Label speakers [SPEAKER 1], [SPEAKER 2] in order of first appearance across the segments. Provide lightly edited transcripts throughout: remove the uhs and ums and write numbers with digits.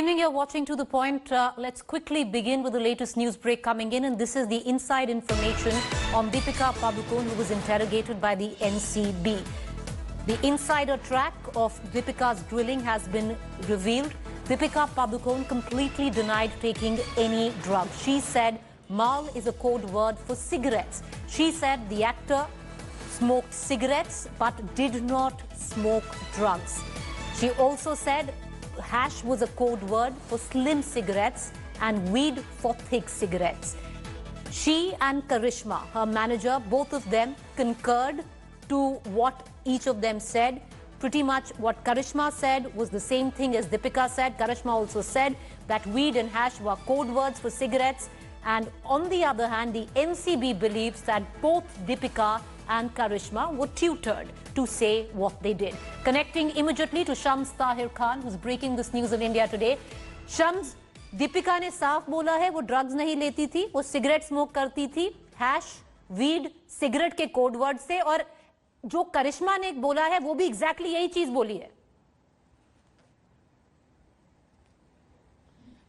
[SPEAKER 1] evening, you're watching To The Point. Let's quickly begin with the latest news break coming in, and this is the inside information on Deepika Padukone, who was interrogated by the NCB. The insider track of Deepika's grilling has been revealed. Deepika Padukone completely denied taking any drug. She said mal is a code word for cigarettes. She said the actor smoked cigarettes but did not smoke drugs. She also said hash was a code word for slim cigarettes and weed for thick cigarettes. She and Karishma, her manager, both of them concurred to what each of them said. Pretty much what Karishma said was the same thing as Deepika said. Karishma also said that weed and hash were code words for cigarettes. And on the other hand, the NCB believes that both Deepika and Karishma were tutored to say what they did. Connecting immediately to Shams Tahir Khan, who's breaking this news in India today. Shams, Deepika ने साफ बोला है वो drugs नहीं लेती थी, वो cigarette smoke करती थी, हैश, वीड, सिगरेट के कोड वर्ड से, और जो करिश्मा ने बोला है वो भी एग्जैक्टली यही चीज बोली है।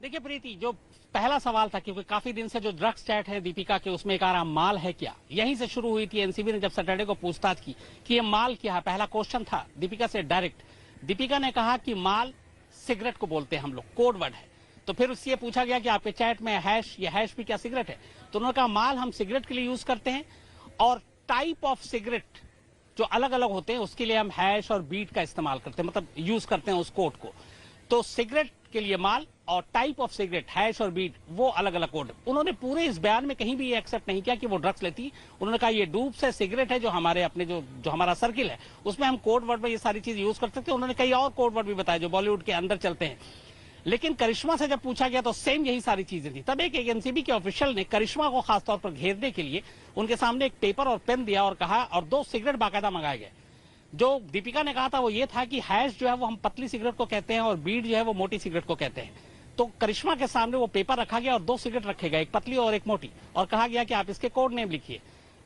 [SPEAKER 2] देखिए प्रीति, जो पहला सवाल था क्योंकि काफी दिन से जो ड्रग्स चैट है दीपिका के उसमें एक आराम माल है क्या, यहीं से शुरू हुई थी। एनसीबी ने जब सैटरडे को पूछताछ की कि ये माल क्या है, पहला क्वेश्चन था दीपिका से डायरेक्ट। दीपिका ने कहा कि माल सिगरेट को बोलते हैं हम लोग, कोड वर्ड है। तो फिर उससे पूछा गया कि आपके चैट में हैश, ये हैश भी क्या सिगरेट है? तो उन्होंने कहा माल हम सिगरेट के लिए यूज करते हैं और टाइप ऑफ सिगरेट जो अलग अलग होते हैं उसके लिए हम हैश और बीट का इस्तेमाल करते हैं, मतलब यूज करते हैं उस कोड को। तो सिगरेट के लिए माल और टाइप ऑफ सिगरेट हैश और बीट वो अलग अलग कोड। उन्होंने पूरे इस बयान में कहीं भी ये एक्सेप्ट नहीं किया कि वो ड्रग्स लेती। उन्होंने कहा ये डूब्स है, सिगरेट है, जो हमारे अपने जो हमारा सर्किल है उसमें हम कोड वर्ड में ये सारी चीज यूज कर सकते हैं। उन्होंने कई और कोड वर्ड भी बताए जो बॉलीवुड के अंदर चलते हैं। लेकिन करिश्मा से जब पूछा गया तो सेम यही सारी चीजें थी। तब एक एनसीबी के ऑफिशियल ने करिश्मा को खासतौर पर घेरने के लिए उनके सामने एक पेपर और पेन दिया और कहा, और 2 सिगरेट बाकायदा मंगाए गए। जो दीपिका ने कहा था वो ये था कि हैश जो है वो हम पतली सिगरेट को कहते हैं और बीट जो है वो मोटी सिगरेट को कहते हैं। तो करिश्मा के सामने वो पेपर रखा गया और 2 सिगरेट रखे गए, एक पतली और एक मोटी, और कहा गया कि आप इसके कोड नेम लिखिए।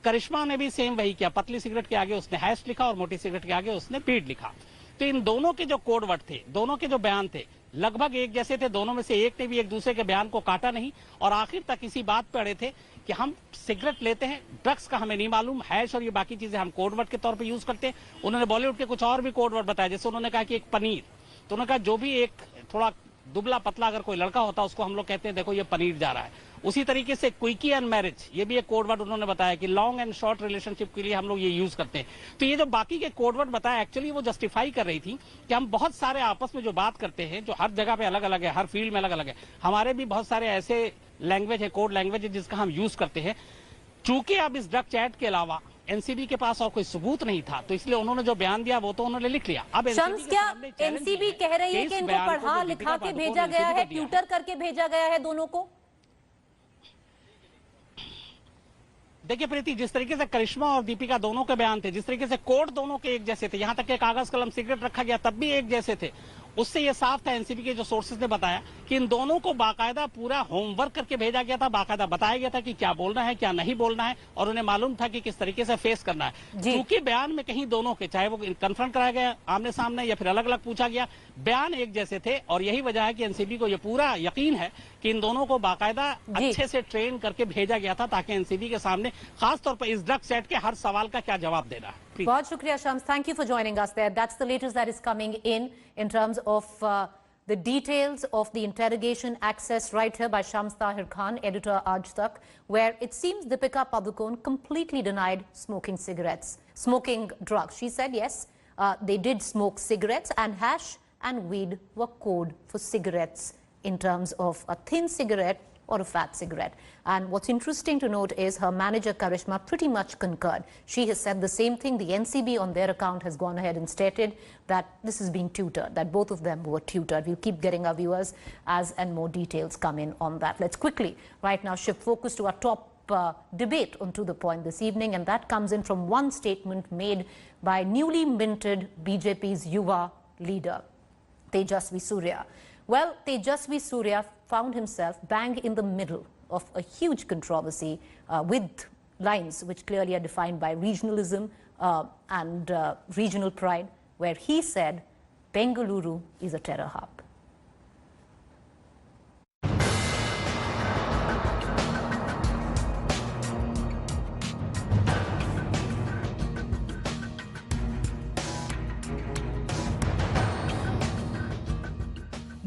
[SPEAKER 2] करिश्मा ने भी सेम वही किया, पतली सिगरेट के आगे उसने हैश लिखा और मोटी सिगरेट के आगे उसने बीट लिखा। तो इन दोनों के जो कोड वर्ड थे, दोनों के जो बयान थे लगभग एक जैसे थे। दोनों में से एक ने भी एक दूसरे के बयान को काटा नहीं और आखिर तक इसी बात पे अड़े थे कि हम सिगरेट लेते हैं, ड्रग्स का हमें नहीं मालूम, हैश और ये बाकी चीजें हम कोड वर्ड के तौर पे यूज करते हैं। उन्होंने बॉलीवुड के कुछ और भी कोड वर्ड बताया, जैसे उन्होंने कहा कि एक पनीर, तो उन्होंने कहा जो भी एक थोड़ा दुबला पतला अगर कोई लड़का होता उसको हम लोग कहते हैं देखो ये पनीर जा रहा है। उसी तरीके से क्विकी एंड मैरिज, ये भी एक कोड वर्ड उन्होंने बताया कि लॉन्ग एंड शॉर्ट रिलेशनशिप के लिए हम लोग ये यूज करते हैं। तो ये जो बाकी के कोड वर्ड बताया एक्चुअली वो जस्टिफाई कर रही थी कि हम बहुत सारे आपस में जो बात करते हैं जो हर जगह पे अलग अलग है, हर फील्ड में अलग अलग है। हमारे भी बहुत सारे ऐसे लैंग्वेज है, कोड लैंग्वेज है जिसका हम यूज करते हैं। चूंकि अब इस ड्रग चैट के अलावा एनसीबी के पास और कोई सबूत नहीं था तो इसलिए उन्होंने जो बयान दिया वो तो उन्होंने लिख लिया। अब
[SPEAKER 1] शम्स, क्या एनसीबी कह रही है कि इनको पढ़ा लिखा के भेजा गया है, ट्यूटर करके भेजा गया है दोनों को?
[SPEAKER 2] देखिए प्रीति, जिस तरीके से करिश्मा और दीपिका दोनों के बयान थे, जिस तरीके से कोड दोनों के एक जैसे थे, यहां तक कि कागज कलम सिगरेट रखा गया तब भी एक जैसे थे, उससे ये साफ था एनसीबी के जो सोर्सेज ने बताया कि इन दोनों को बाकायदा पूरा होमवर्क करके भेजा गया था, बाकायदा बताया गया था कि क्या बोलना है क्या नहीं बोलना है, और उन्हें मालूम था कि किस तरीके से फेस करना है। क्योंकि बयान में कहीं दोनों के, चाहे वो कन्फ्रंट कराया गया आमने सामने या फिर अलग अलग पूछा गया, बयान एक जैसे थे। और यही वजह है कि एनसीबी को यह पूरा यकीन है कि इन दोनों को बाकायदा अच्छे से ट्रेन करके भेजा गया था ताकि एनसीबी के सामने खासतौर पर इस ड्रग चैट के हर सवाल का क्या जवाब देना है।
[SPEAKER 1] बहुत शुक्रिया Shams, thank you for joining us there. That's the latest that is coming in terms of the details of the interrogation accessed right here by Shams Tahir Khan, editor Aaj Tak, where it seems Deepika Padukone completely denied smoking drugs. She said yes, they did smoke cigarettes, and hash and weed were code for cigarettes in terms of a thin cigarette or a fat cigarette. And what's interesting to note is her manager Karishma pretty much concurred. She has said the same thing. The NCB on their account has gone ahead and stated that this is being tutored, that both of them were tutored. We'll keep getting our viewers as and more details come in on that. Let's quickly right now shift focus to our top debate on To The Point this evening, and that comes in from one statement made by newly minted BJP's Yuva leader, Tejasvi Surya. Well, Tejasvi Surya found himself bang in the middle of a huge controversy with lines which clearly are defined by regionalism and regional pride, where he said Bengaluru is a terror hub.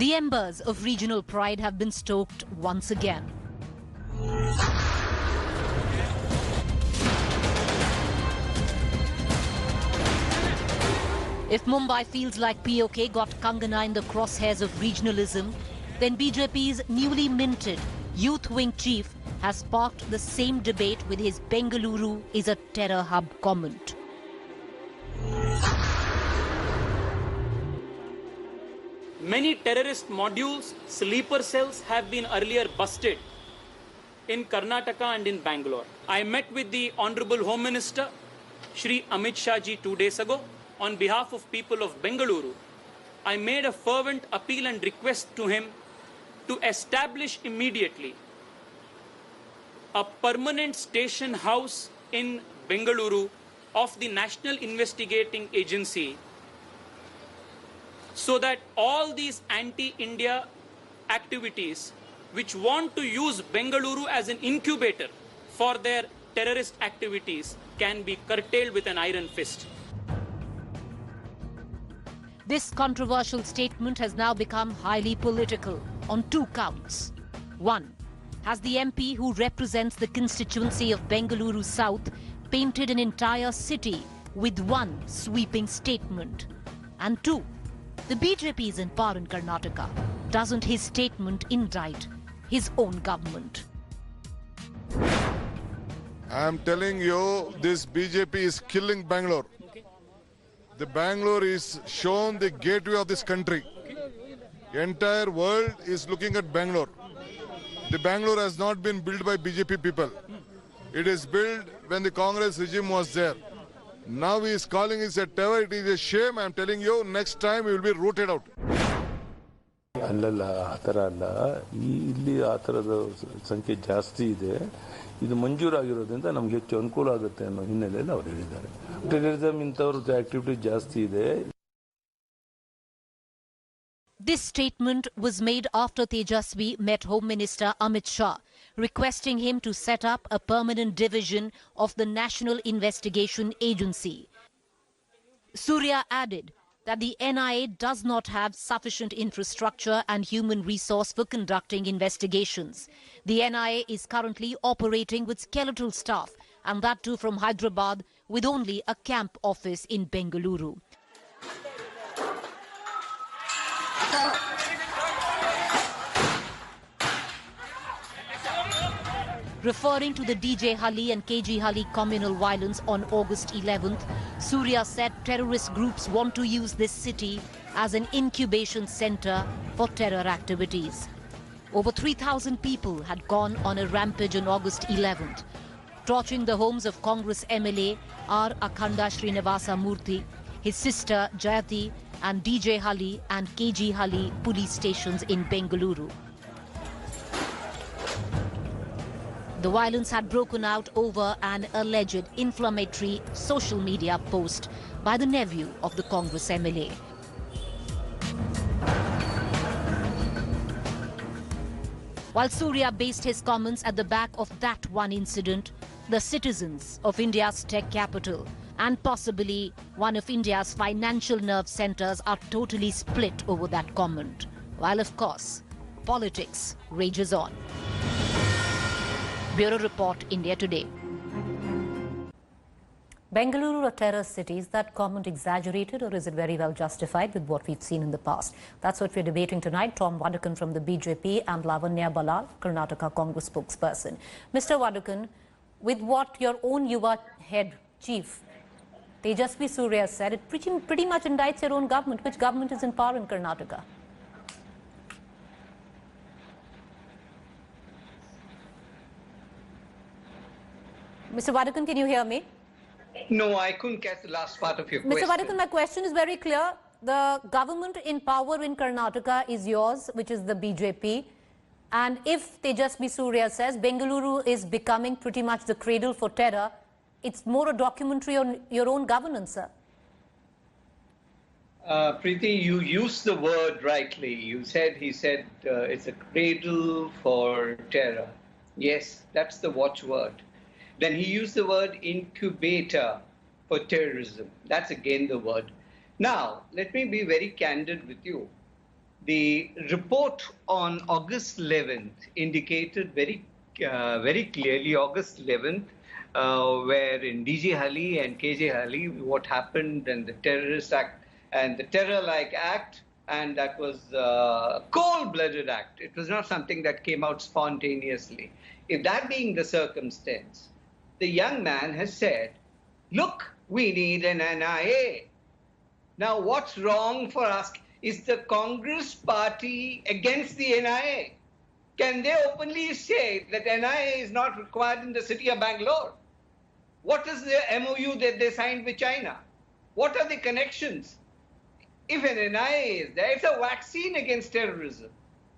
[SPEAKER 1] The embers of regional pride have been stoked once again. If Mumbai feels like POK got Kangana in the crosshairs of regionalism, then BJP's newly minted youth wing chief has sparked the same debate with his Bengaluru is a terror hub comment.
[SPEAKER 3] Many terrorist modules, sleeper cells have been earlier busted in Karnataka and in Bangalore. I met with the Honorable Home Minister, Shri Amit Shah ji 2 days ago. On behalf of people of Bengaluru, I made a fervent appeal and request to him to establish immediately a permanent station house in Bengaluru of the National Investigating Agency, so that all these anti-India activities which want to use Bengaluru as an incubator for their terrorist activities can be curtailed with an iron fist.
[SPEAKER 1] This controversial statement has now become highly political on 2 counts. 1. Has the MP who represents the constituency of Bengaluru South painted an entire city with one sweeping statement? And 2. The BJP is in power in Karnataka. Doesn't his statement indict his own government?
[SPEAKER 4] I am telling you, this BJP is killing Bangalore. The Bangalore is shown the gateway of this country. Entire world is looking at Bangalore. The Bangalore has not been built by BJP people. It is built when the Congress regime was there. Now he is calling it a terror. It is a shame. I am telling you, next time we will be rooted out.
[SPEAKER 5] ಅಲ್ಲಲ್ಲ ಆ ಥರ ಅಲ್ಲ, ಇಲ್ಲಿ ಆ ಥರದ ಸಂಖ್ಯೆ ಜಾಸ್ತಿ ಇದೆ. ಇದು ಮಂಜೂರಾಗಿರೋದ್ರಿಂದ ನಮ್ಗೆ ಹೆಚ್ಚು ಅನುಕೂಲ ಆಗುತ್ತೆ ಅನ್ನೋ ಹಿನ್ನೆಲೆಯಲ್ಲಿ ಅವರು ಹೇಳಿದ್ದಾರೆ. ಟೆರರಿಸಂ ಇಂಥವ್ರದ್ದು ಆಕ್ಟಿವಿಟಿ ಜಾಸ್ತಿ ಇದೆ.
[SPEAKER 1] This statement was made after Tejasvi met Home Minister Amit Shah, requesting him to set up a permanent division of the National Investigation Agency. Surya added that the NIA does not have sufficient infrastructure and human resource for conducting investigations. The NIA is currently operating with skeletal staff, and that too from Hyderabad, with only a camp office in Bengaluru. Referring to the DJ Halli and KG Halli communal violence on August 11th, Surya said terrorist groups want to use this city as an incubation center for terror activities. Over 3,000 people had gone on a rampage on August 11th, torching the homes of Congress MLA R. Akhanda Srinivasa Murthy, his sister Jayati, and DJ Halli and KG Halli police stations in Bengaluru. The violence had broken out over an alleged inflammatory social media post by the nephew of the Congress MLA. While Surya based his comments at the back of that one incident, the citizens of India's tech capital and possibly one of India's financial nerve centers are totally split over that comment. While of course, politics rages on. Bureau Report, India Today.
[SPEAKER 6] Bengaluru a terror city, is that comment exaggerated or is it very well justified with what we've seen in the past? That's what we're debating tonight. Tom Vadakan from the BJP and Lavanya Balal, Karnataka Congress spokesperson. Mr. Vadakan, with what your own Yuva head chief, Tejasvi Surya said, it pretty much indicts your own government. Which government is in power in Karnataka? Mr. Vadakan, can you hear me?
[SPEAKER 7] No, I couldn't catch the last part of your question.
[SPEAKER 6] Mr. Vadakan, my question is very clear. The government in power in Karnataka is yours, which is the BJP. And if Tejasvi Surya says Bengaluru is becoming pretty much the cradle for terror, it's more a documentary on your own governance, sir.
[SPEAKER 7] Preeti, you used the word rightly. He said it's a cradle for terror. Yes, that's the watchword. Then he used the word incubator for terrorism. That's again the word. Now, let me be very candid with you. The report on August 11th indicated very clearly, August 11th, where in DG Halli and KJ Halli, what happened and the terrorist act and the terror-like act, and that was a cold-blooded act. It was not something that came out spontaneously. If that being the circumstance, the young man has said, look, we need an NIA. Now, what's wrong for us? Is the Congress party against the NIA? Can they openly say that NIA is not required in the city of Bangalore? What is the MOU that they signed with China? What are the connections? If an NIA is there, it's a vaccine against terrorism.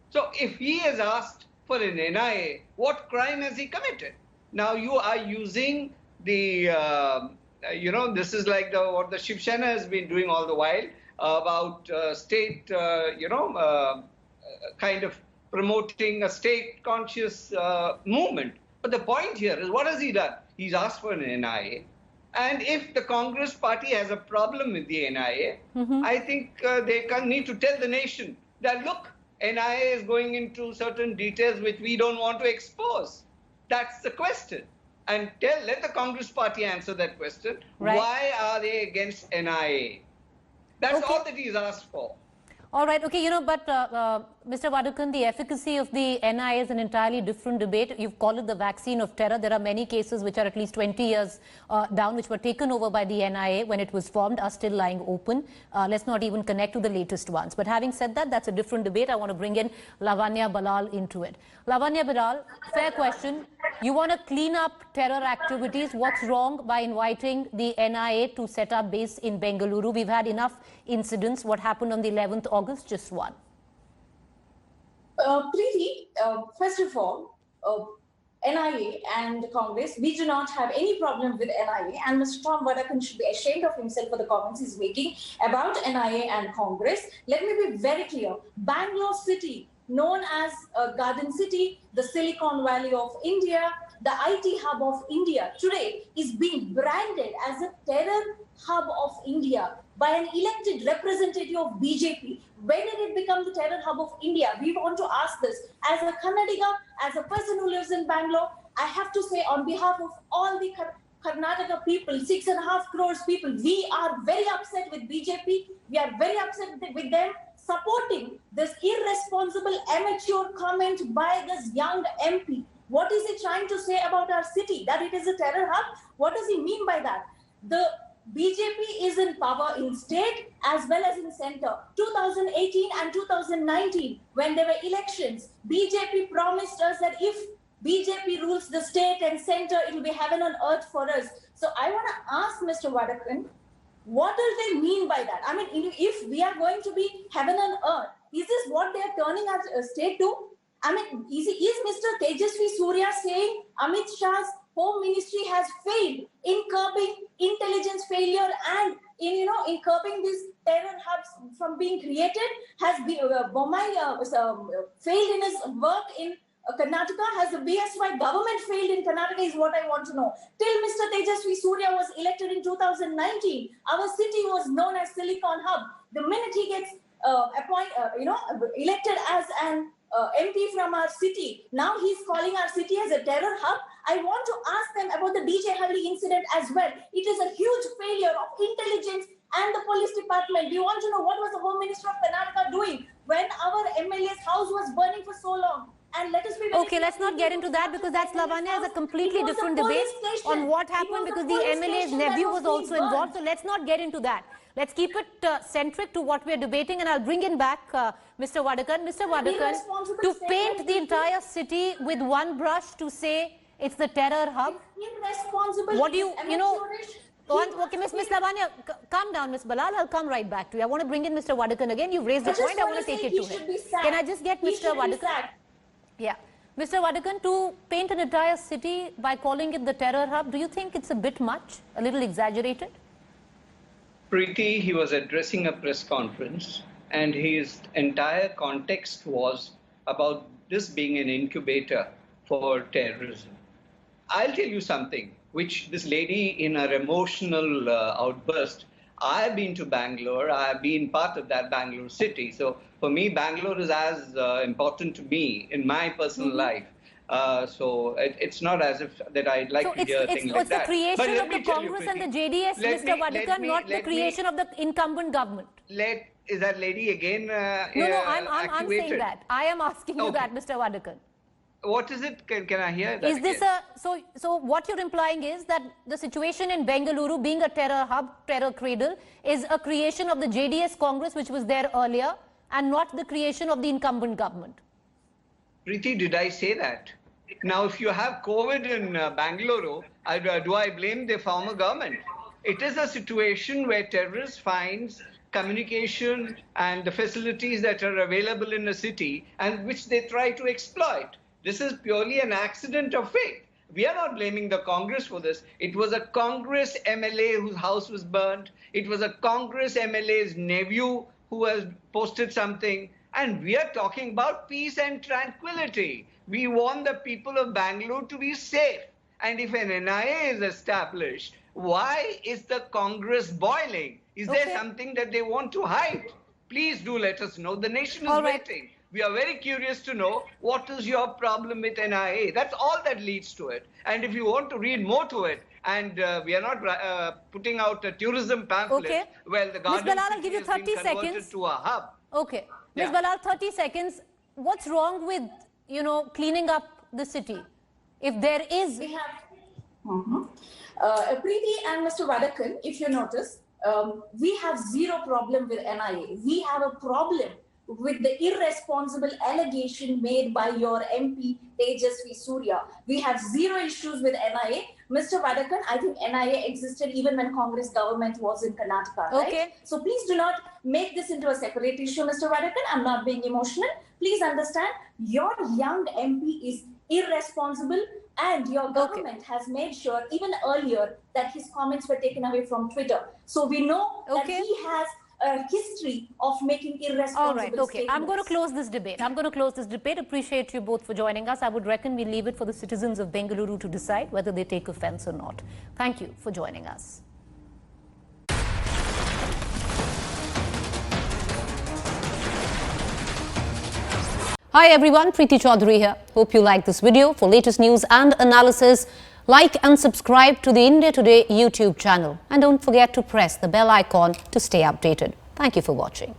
[SPEAKER 7] So if he has asked for an NIA, what crime has he committed? Now you are using the, this is like what the Shiv Sena has been doing all the while about state, kind of promoting a state-conscious movement. But the point here is, what has he done? He's asked for an NIA. And if the Congress party has a problem with the NIA, I think they need to tell the nation that, look, NIA is going into certain details which we don't want to expose. That's the question. And let the Congress party answer that question. Right. Why are they against NIA? That's all that he's asked for.
[SPEAKER 1] All right, okay, but Mr. Vadakan, the efficacy of the NIA is an entirely different debate. You've called it the vaccine of terror. There are many cases which are at least 20 years down, which were taken over by the NIA when it was formed, are still lying open. Let's not even connect to the latest ones. But having said that, that's a different debate. I want to bring in Lavanya Balal into it. Lavanya Balal, fair question. You want to clean up terror activities. What's wrong by inviting the NIA to set up base in Bengaluru? We've had enough incidents. What happened on the 11th August? Just one.
[SPEAKER 8] Preeti, first of all, NIA and Congress, we do not have any problem with NIA, and Mr. Tom Vadakan should be ashamed of himself for the comments he's making about NIA and Congress. Let me be very clear. Bangalore city, known as Garden City, the Silicon Valley of India, the IT hub of India, today is being branded as a terror hub of India by an elected representative of BJP. When did it become the terror hub of India? We want to ask this. As a Kannadiga, as a person who lives in Bangalore, I have to say on behalf of all the Karnataka people, 6.5 crores people, we are very upset with BJP. We are very upset with them supporting this irresponsible amateur comment by this young MP. What is he trying to say about our city? That it is a terror hub? What does he mean by that? The BJP is in power in state as well as in center. 2018 and 2019, when there were elections, BJP promised us that if BJP rules the state and center, it will be heaven on earth for us. So I want to ask Mr. Vadakan, what do they mean by that? I mean, if we are going to be heaven on earth, is this what they are turning our state to? I mean, is Mr. Tejasvi Surya saying Amit Shah's Home Ministry has failed in curbing intelligence failure and in curbing these terror hubs from being created? Has Bommai failed in his work in Karnataka? Has the BSY government failed in Karnataka is what I want to know. Till Mr. Tejasvi Surya was elected in 2019, our city was known as Silicon Hub. The minute he gets elected as an MP from our city, now he's calling our city as a terror hub. I want to ask them about the DJ Halli incident as well. It is a huge failure of intelligence and the police department. We want to know what was the Home Minister of Karnataka doing when our MLA's house was burning for so long. And let us be very
[SPEAKER 1] okay, let's not get into that because that's Lavanya is a completely different debate on what happened because the MLA's nephew was also involved. So let's not get into that. Let's keep it centric to what we're debating, and I'll bring in back Mr. Vadakan. Mr. Vadakan, to paint the entire city with one brush to say it's the terror hub. What do okay, Miss Lavanya, calm down, Miss Balal. I'll come right back to you. I want to bring in Mr. Vadakan again. You've raised a point. I want to take it to him. Can I just get Mr. Vadakan? Yeah. Mr. Vadakan, to paint an entire city by calling it the terror hub, do you think it's a bit much, a little exaggerated?
[SPEAKER 7] Preeti, he was addressing a press conference and his entire context was about this being an incubator for terrorism. I'll tell you something, which this lady in her emotional outburst, I've been to Bangalore. I've been part of that Bangalore city. So for me, Bangalore is as important to me in my personal life. So it's not as if that I'd like to hear things like that.
[SPEAKER 1] It's the creation of the Congress and the JDS, Mr. Vadakar, not the creation of the incumbent government.
[SPEAKER 7] Is that lady again
[SPEAKER 1] No, I'm saying that. I am asking you that, Mr. Vadakar.
[SPEAKER 7] What is it? Can I hear that?
[SPEAKER 1] Is this so what you're implying is that the situation in Bengaluru being a terror hub, terror cradle, is a creation of the JDS Congress which was there earlier and not the creation of the incumbent government?
[SPEAKER 7] Preeti, did I say that? Now, if you have COVID in Bengaluru, do I blame the former government? It is a situation where terrorists find communication and the facilities that are available in a city and which they try to exploit. This is purely an accident of fate. We are not blaming the Congress for this. It was a Congress MLA whose house was burned. It was a Congress MLA's nephew who has posted something. And we are talking about peace and tranquility. We want the people of Bangalore to be safe. And if an NIA is established, why is the Congress boiling? Is there something that they want to hide? Please do let us know. The nation is waiting. We are very curious to know what is your problem with NIA. That's all that leads to it. And if you want to read more to it, and we are not putting out a tourism pamphlet, well, the Garden
[SPEAKER 1] Ms. Balal, I'll give you 30 seconds.
[SPEAKER 7] To a hub.
[SPEAKER 1] Okay.
[SPEAKER 7] Yeah.
[SPEAKER 1] Ms. Balal, 30 seconds. What's wrong with, cleaning up the city? If there is...
[SPEAKER 8] We have... Preeti and Mr. Vadakar, if you notice, we have zero problem with NIA. We have a problem with the irresponsible allegation made by your MP Tejasvi Surya. We have zero issues with NIA. Mr. Vadakar, I think NIA existed even when Congress government was in Karnataka, right? So please do not make this into a separate issue, Mr. Vadakar. I'm not being emotional. Please understand, your young MP is irresponsible and your government has made sure even earlier that his comments were taken away from Twitter. So we know that he has a history of making irresponsible statements.
[SPEAKER 1] I'm going to close this debate. Appreciate you both for joining us. I would reckon we leave it for the citizens of Bengaluru to decide whether they take offense or not. Thank you for joining us. Hi everyone, Preeti Chaudhary here. Hope you like this video. For latest news and analysis, like and subscribe to the India Today YouTube channel. And don't forget to press the bell icon to stay updated. Thank you for watching.